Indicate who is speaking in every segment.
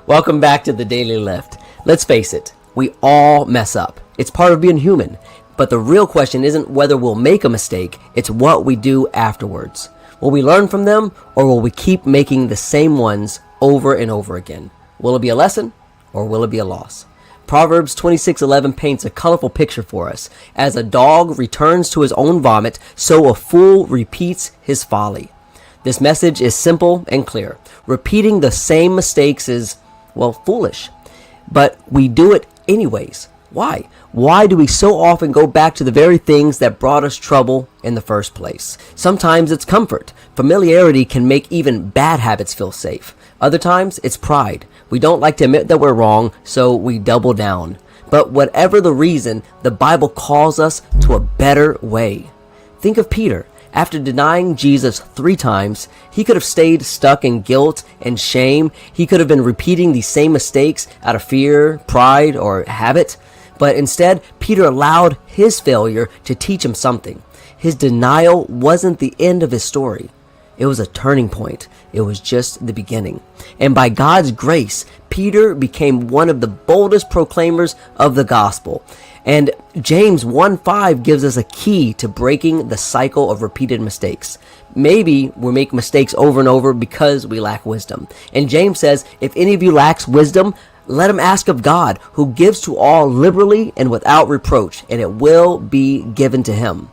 Speaker 1: Welcome back to the Daily Lift. Let's face it, we all mess up. It's part of being human. But the real question isn't whether we'll make a mistake, it's what we do afterwards. Will we learn from them, or will we keep making the same ones over and over again? Will it be a lesson, or will it be a loss? Proverbs 26:11 paints a colorful picture for us. As a dog returns to his own vomit, so a fool repeats his folly. This message is simple and clear. Repeating the same mistakes is, foolish. But we do it anyways. Why? Why do we so often go back to the very things that brought us trouble in the first place? Sometimes it's comfort. Familiarity can make even bad habits feel safe. Other times it's pride. We don't like to admit that we're wrong, so we double down. But whatever the reason, the Bible calls us to a better way. Think of Peter. After denying Jesus 3 times, he could have stayed stuck in guilt and shame. He could have been repeating these same mistakes out of fear, pride, or habit. But instead, Peter allowed his failure to teach him something. His denial wasn't the end of his story. It was a turning point. It was just the beginning. And by God's grace, Peter became one of the boldest proclaimers of the gospel. And James 1:5 gives us a key to breaking the cycle of repeated mistakes. Maybe we make mistakes over and over because we lack wisdom. And James says, if any of you lacks wisdom, let him ask of God, who gives to all liberally and without reproach, and it will be given to him.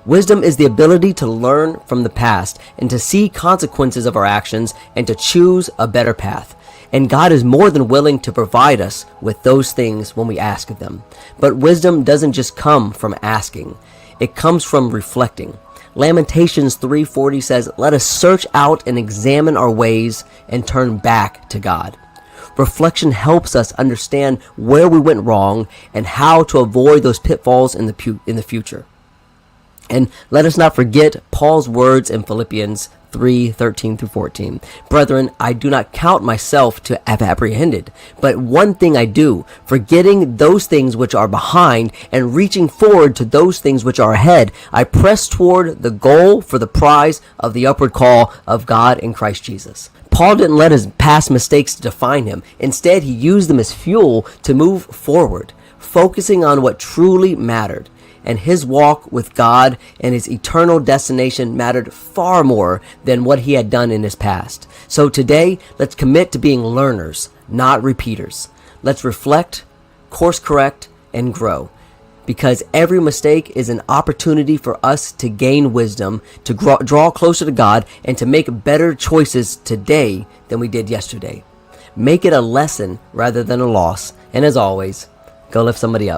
Speaker 1: Wisdom is the ability to learn from the past and to see consequences of our actions and to choose a better path. And God is more than willing to provide us with those things when we ask of them. But wisdom doesn't just come from asking. It comes from reflecting. Lamentations 3:40 says, "Let us search out and examine our ways and turn back to God." Reflection helps us understand where we went wrong and how to avoid those pitfalls in the future. And let us not forget Paul's words in Philippians 3:13-14. "Brethren, I do not count myself to have apprehended, but one thing I do, forgetting those things which are behind and reaching forward to those things which are ahead, I press toward the goal for the prize of the upward call of God in Christ Jesus." Paul didn't let his past mistakes define him. Instead, he used them as fuel to move forward, focusing on what truly mattered. And his walk with God and his eternal destination mattered far more than what he had done in his past. So today, let's commit to being learners, not repeaters. Let's reflect, course correct, and grow. Because every mistake is an opportunity for us to gain wisdom, to draw closer to God, and to make better choices today than we did yesterday. Make it a lesson rather than a loss. And as always, go lift somebody up.